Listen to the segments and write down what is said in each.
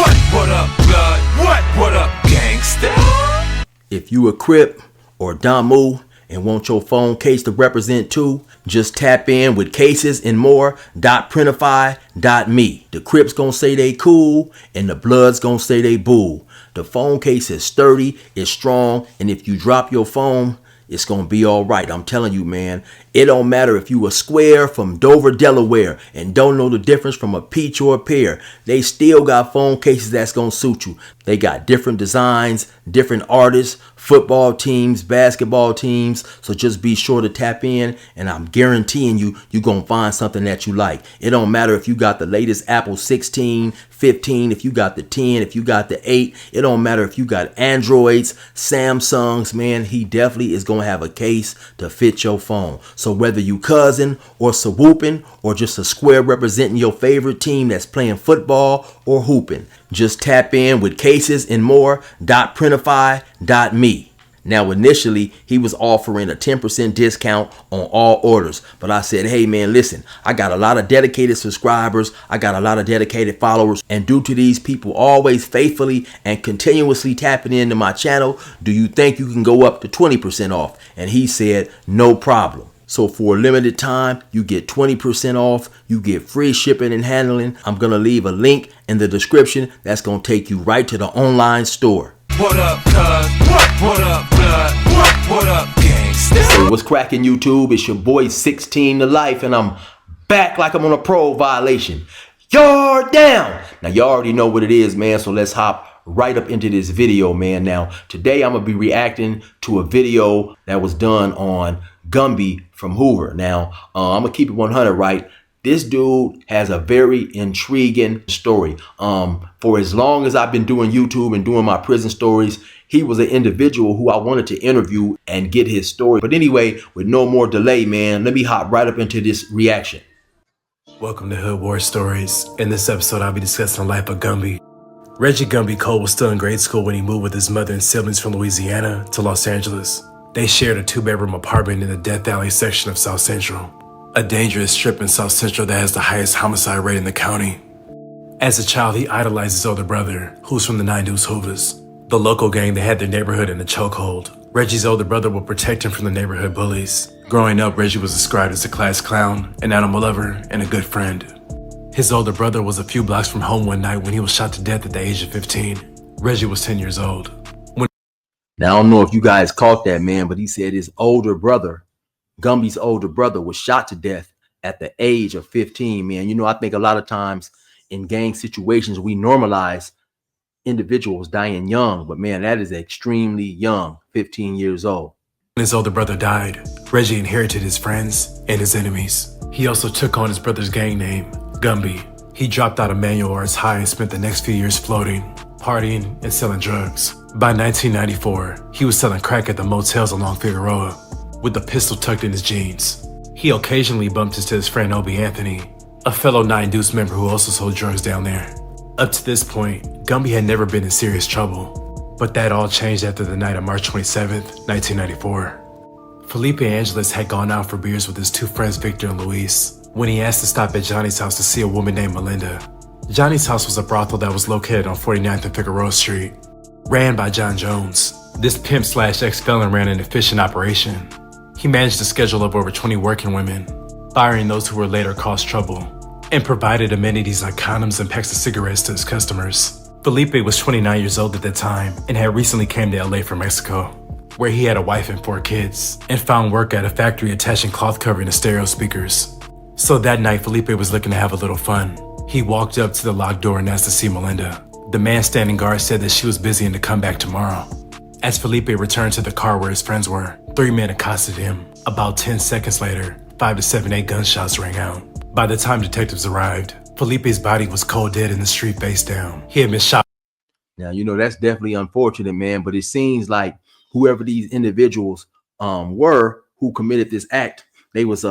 What up, blood? What up, gangsta? If you a Crip or Damu and want your phone case to represent too, just tap in with cases and more .printify.me. The Crips gonna say they cool and the Bloods gonna say they boo. The phone case is sturdy, it's strong, and if you drop your phone, it's gonna be all right. I'm telling you, man. It don't matter if you a square from Dover, Delaware, and don't know the difference from a peach or a pear. They still got phone cases that's gonna suit you. They got different designs, different artists, football teams, basketball teams. So just be sure to tap in, and I'm guaranteeing you're gonna find something that you like. It don't matter if you got the latest Apple 16, 15, if you got the 10, if you got the 8. It don't matter if you got Androids, Samsungs, man. He definitely is gonna have a case to fit your phone. So whether you cousin or swooping or just a square representing your favorite team that's playing football or hooping, just tap in with cases and more .printify.me. Now, initially, he was offering a 10% discount on all orders. But I said, hey, man, listen, I got a lot of dedicated subscribers. I got a lot of dedicated followers. And due to these people always faithfully and continuously tapping into my channel, do you think you can go up to 20% off? And he said, no problem. So for a limited time, you get 20% off. You get free shipping and handling. I'm going to leave a link in the description that's going to take you right to the online store. What up, cuz? What up, blood? What up, gangsta? Hey, what's cracking, YouTube? It's your boy 16 to life, and I'm back like I'm on a parole violation. Yard down. Now, you already know what it is, man, so let's hop right up into this video, man. Now, today I'm going to be reacting to a video that was done on Gumby from Hoover. Now, I'm going to keep it 100, right? This dude has a very intriguing story. For as long as I've been doing YouTube and doing my prison stories, he was an individual who I wanted to interview and get his story. But anyway, with no more delay, man, let me hop right up into this reaction. Welcome to Hood War Stories. In this episode, I'll be discussing the life of Gumby. Reggie Gumby Cole was still in grade school when he moved with his mother and siblings from Louisiana to Los Angeles. They shared a 2-bedroom apartment in the Death Alley section of South Central, a dangerous strip in South Central that has the highest homicide rate in the county. As a child, he idolized his older brother, who's from the 9 Deuce Hoovers, the local gang that had their neighborhood in a chokehold. Reggie's older brother would protect him from the neighborhood bullies. Growing up, Reggie was described as a class clown, an animal lover, and a good friend. His older brother was a few blocks from home one night when he was shot to death at the age of 15. Reggie was 10 years old. Now, I don't know if you guys caught that, man, but he said his older brother, Gumby's older brother, was shot to death at the age of 15, man. You know, I think a lot of times in gang situations, we normalize individuals dying young, but man, that is extremely young, 15 years old. When his older brother died, Reggie inherited his friends and his enemies. He also took on his brother's gang name, Gumby. He dropped out of manual arts high and spent the next few years floating, partying, and selling drugs. By 1994, he was selling crack at the motels along Figueroa, with a pistol tucked in his jeans. He occasionally bumped into his friend Obie Anthony, a fellow 9 Deuce member who also sold drugs down there. Up to this point, Gumby had never been in serious trouble, but that all changed after the night of March 27th, 1994. Felipe Angeles had gone out for beers with his 2 friends Victor and Luis when he asked to stop at Johnny's house to see a woman named Melinda. Johnny's house was a brothel that was located on 49th and Figueroa Street, ran by John Jones. This pimp/ex-felon ran an efficient operation. He managed a schedule of over 20 working women, firing those who would later cause trouble, and provided amenities like condoms and packs of cigarettes to his customers. Felipe was 29 years old at the time and had recently came to LA from Mexico, where he had a wife and 4 kids, and found work at a factory attaching cloth covering to stereo speakers. So that night, Felipe was looking to have a little fun. He walked up to the locked door and asked to see Melinda. The man standing guard said that she was busy and to come back tomorrow. As Felipe returned to the car where his friends were, 3 men accosted him. About 10 seconds later, 5 to 7 8 gunshots rang out. By the time detectives arrived, Felipe's body was cold dead in the street face down. He had been shot. Now, you know, that's definitely unfortunate, man, but it seems like whoever these individuals were who committed this act, they was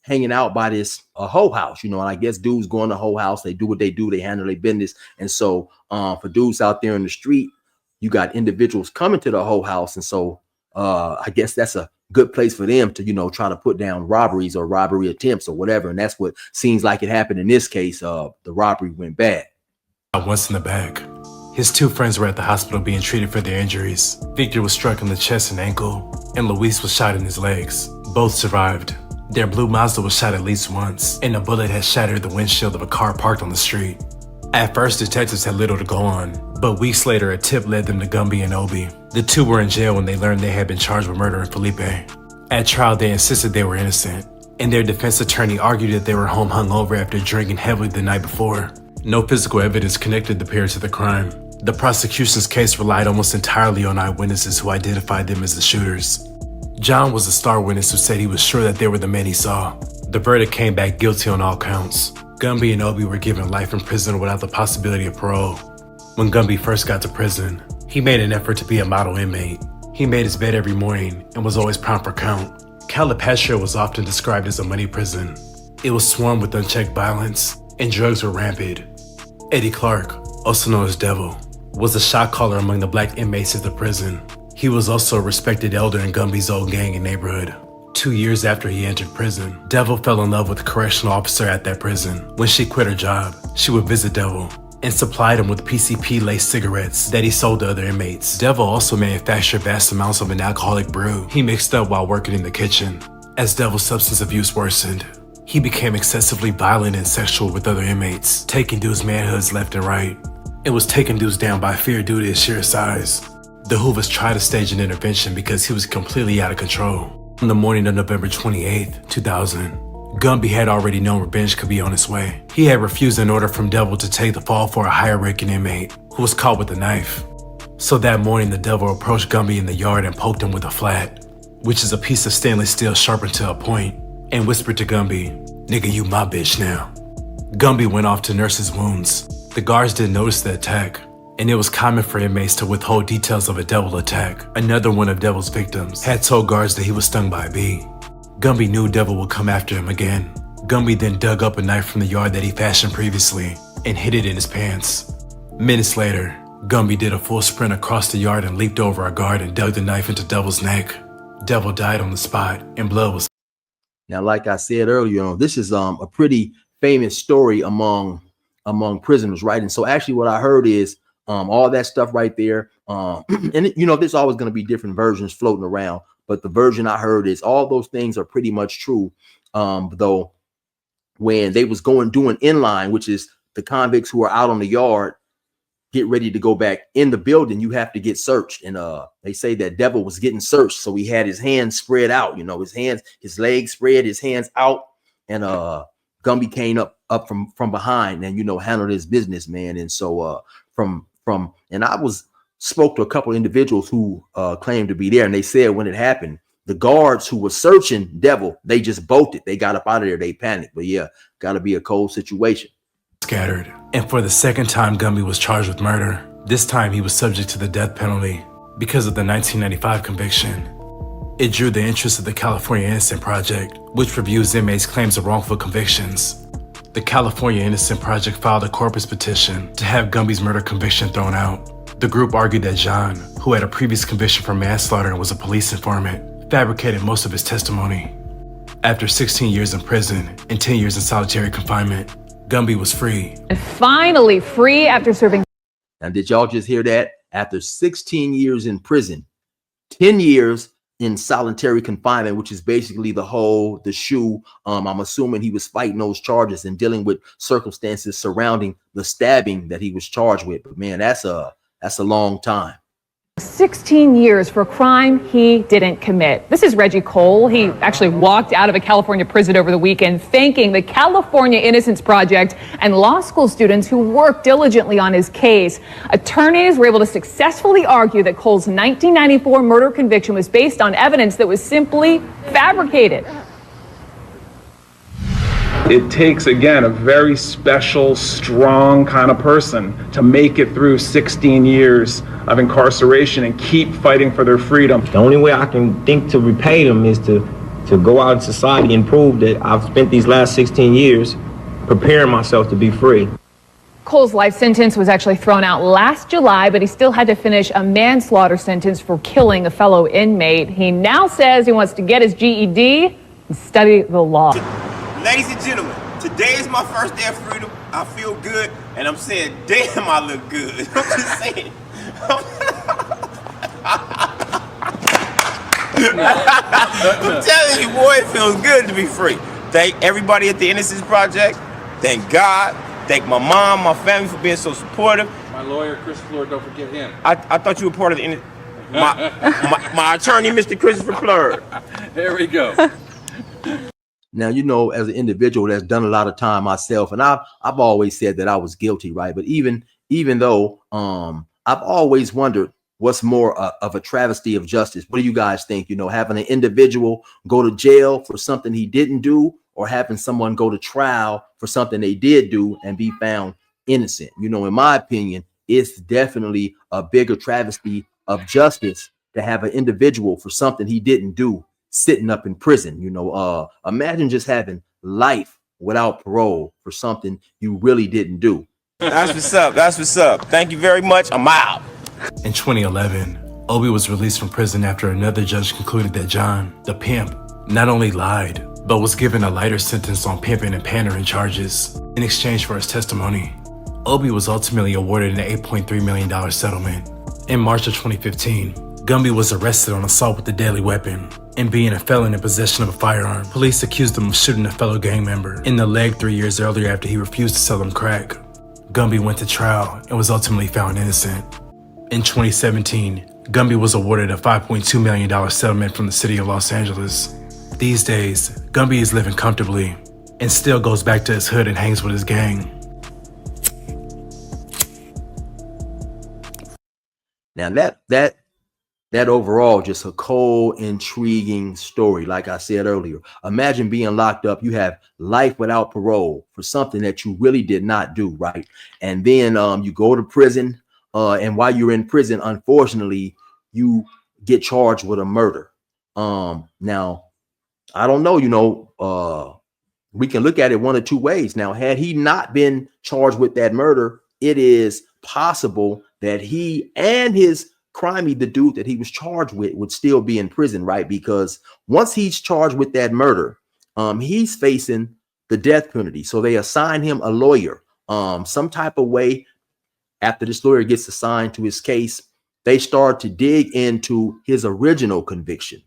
hanging out by this hoe house, you know, and I guess dudes going to hoe house, they do what they do, they handle their business. And so for dudes out there in the street, you got individuals coming to the hoe house. And so I guess that's a good place for them to, you know, try to put down robberies or robbery attempts or whatever. And that's what seems like it happened in this case. The robbery went bad. Once in the back. His two friends were at the hospital being treated for their injuries. Victor was struck in the chest and ankle, and Luis was shot in his legs. Both survived. Their blue Mazda was shot at least once, and a bullet had shattered the windshield of a car parked on the street. At first, detectives had little to go on, but weeks later, a tip led them to Gumby and Obi. The two were in jail when they learned they had been charged with murdering Felipe. At trial, they insisted they were innocent, and their defense attorney argued that they were home hungover after drinking heavily the night before. No physical evidence connected the pair to the crime. The prosecution's case relied almost entirely on eyewitnesses who identified them as the shooters. John was a star witness who said he was sure that they were the men he saw. The verdict came back guilty on all counts. Gumby and Obi were given life in prison without the possibility of parole. When Gumby first got to prison, he made an effort to be a model inmate. He made his bed every morning and was always prompt for count. Calipatria was often described as a money prison. It was swarmed with unchecked violence, and drugs were rampant. Eddie Clark, also known as Devil, was a shot caller among the black inmates of the prison. He was also a respected elder in Gumby's old gang and neighborhood. 2 years after he entered prison, Devil fell in love with a correctional officer at that prison. When she quit her job, she would visit Devil and supplied him with PCP-laced cigarettes that he sold to other inmates. Devil also manufactured vast amounts of an alcoholic brew he mixed up while working in the kitchen. As Devil's substance abuse worsened, he became excessively violent and sexual with other inmates, taking dudes' manhoods left and right. It was taking dudes down by fear due to his sheer size. The Hoovers tried to stage an intervention because he was completely out of control. On the morning of November 28, 2000, Gumby had already known revenge could be on its way. He had refused an order from Devil to take the fall for a higher-ranking inmate who was caught with a knife. So that morning, the Devil approached Gumby in the yard and poked him with a flat, which is a piece of stainless steel sharpened to a point, and whispered to Gumby, "Nigga, you my bitch now." Gumby went off to nurse his wounds. The guards didn't notice the attack, and it was common for inmates to withhold details of a Devil attack. Another one of Devil's victims had told guards that he was stung by a bee. Gumby knew Devil would come after him again. Gumby then dug up a knife from the yard that he fashioned previously and hid it in his pants. Minutes later, Gumby did a full sprint across the yard and leaped over a guard and dug the knife into Devil's neck. Devil died on the spot, and blood was... Now, like I said earlier, this is a pretty famous story among prisoners, right? And so actually what I heard is all that stuff right there. And there's always going to be different versions floating around, but the version I heard is all those things are pretty much true. Though when they was doing inline, which is the convicts who are out on the yard, get ready to go back in the building, you have to get searched. And they say that Devil was getting searched. So he had his hands spread out, his legs spread, his hands out. And Gumby came up from behind and, handled his business, man. And so and I spoke to a couple of individuals who claimed to be there. And they said when it happened, the guards who were searching Devil, they just bolted. They got up out of there. They panicked. But yeah, got to be a cold situation. Scattered. And for the second time, Gumby was charged with murder. This time, he was subject to the death penalty because of the 1995 conviction. It drew the interest of the California Innocent Project, which reviews inmates' claims of wrongful convictions. The California Innocent Project filed a corpus petition to have Gumby's murder conviction thrown out. The group argued that John, who had a previous conviction for manslaughter and was a police informant, fabricated most of his testimony. After 16 years in prison and 10 years in solitary confinement, Gumby was free. And finally free after serving. Now, did y'all just hear that? After 16 years in prison, 10 years in solitary confinement, which is basically the shoe. I'm assuming he was fighting those charges and dealing with circumstances surrounding the stabbing that he was charged with. But man, that's a long time. 16 years for a crime he didn't commit. This is Reggie Cole. He actually walked out of a California prison over the weekend, thanking the California Innocence Project and law school students who worked diligently on his case. Attorneys were able to successfully argue that Cole's 1994 murder conviction was based on evidence that was simply fabricated. It takes, again, a very special, strong kind of person to make it through 16 years of incarceration and keep fighting for their freedom. The only way I can think to repay them is to go out in society and prove that I've spent these last 16 years preparing myself to be free. Cole's life sentence was actually thrown out last July, but he still had to finish a manslaughter sentence for killing a fellow inmate. He now says he wants to get his GED and study the law. Ladies and gentlemen, today is my first day of freedom. I feel good, And I'm saying, damn, I look good. I'm just saying. I'm telling you, boy, it feels good to be free. Thank everybody at the Innocence Project. Thank God. Thank my mom, my family for being so supportive. My lawyer, Chris Fleur, don't forget him. I thought you were part of the my attorney, Mr. Christopher Fleur. There we go. Now, you know, as an individual that's done a lot of time myself, and I've always said that I was guilty, right? But even though I've always wondered what's more of a travesty of justice. What do you guys think? You know, having an individual go to jail for something he didn't do, or having someone go to trial for something they did do and be found innocent? You know, in my opinion, it's definitely a bigger travesty of justice to have an individual for something he didn't do sitting up in prison. You know, imagine just having life without parole for something you really didn't do. That's what's up. That's what's up. Thank you very much. I'm out. In 2011, Obi was released from prison after another judge concluded that John, the pimp, not only lied, but was given a lighter sentence on pimping and pandering charges. In exchange for his testimony, Obi was ultimately awarded an $8.3 million settlement. In March of 2015, Gumby was arrested on assault with a deadly weapon and being a felon in possession of a firearm. Police accused him of shooting a fellow gang member in the leg 3 years earlier after he refused to sell them crack. Gumby went to trial and was ultimately found innocent. In 2017, Gumby was awarded a $5.2 million settlement from the city of Los Angeles. These days, Gumby is living comfortably and still goes back to his hood and hangs with his gang. Now that overall just a cold, intriguing story. Like I said earlier, imagine being locked up. You have life without parole for something that you really did not do, right? And then you go to prison, and while you're in prison, unfortunately, you get charged with a murder. Now, I don't know, you know, we can look at it one of two ways. Now, had he not been charged with that murder, it is possible that he and his crimey, the dude that he was charged with, would still be in prison, right? Because once he's charged with that murder, he's facing the death penalty. So they assign him a lawyer, some type of way. After this lawyer gets assigned to his case, they start to dig into his original conviction.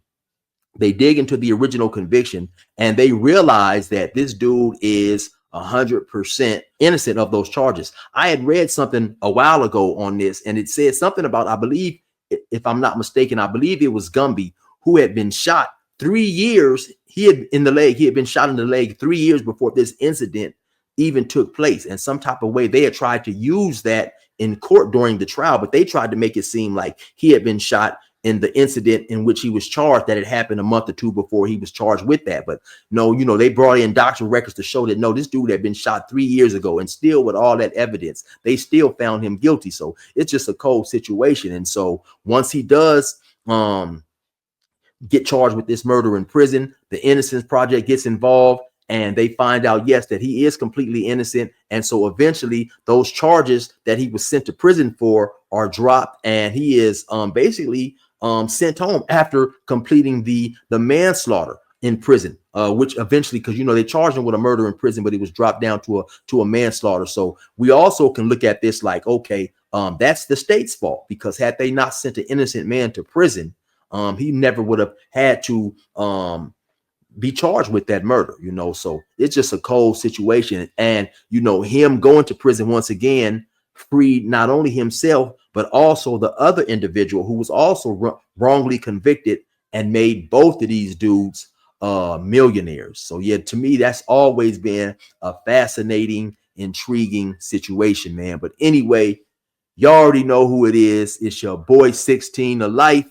They dig into the original conviction and they realize that this dude is 100% innocent of those charges. I had read something a while ago on this, and it said something about, I believe, if I'm not mistaken, I believe it was Gumby, who had been shot 3 years. He had been shot in the leg 3 years before this incident even took place. And some type of way they had tried to use that in court during the trial, but they tried to make it seem like he had been shot in the incident in which he was charged, that had happened a month or two before he was charged with that. But no, you know, they brought in doctor records to show that no, this dude had been shot 3 years ago, and still with all that evidence, they still found him guilty. So it's just a cold situation. And so once he does get charged with this murder in prison, the Innocence Project gets involved, and they find out, yes, that he is completely innocent. And so eventually those charges that he was sent to prison for are dropped, and he is basically sent home after completing the manslaughter in prison, which eventually, because you know they charged him with a murder in prison, but he was dropped down to a manslaughter. So we also can look at this like, okay, that's the state's fault, because had they not sent an innocent man to prison, he never would have had to be charged with that murder, you know. So it's just a cold situation. And you know, him going to prison once again freed not only himself but also the other individual who was also wrongly convicted, and made both of these dudes millionaires. So yeah, to me, that's always been a fascinating, intriguing situation, man. But anyway, you already know who it is. It's your boy 16 to life.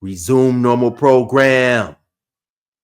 Resume normal program.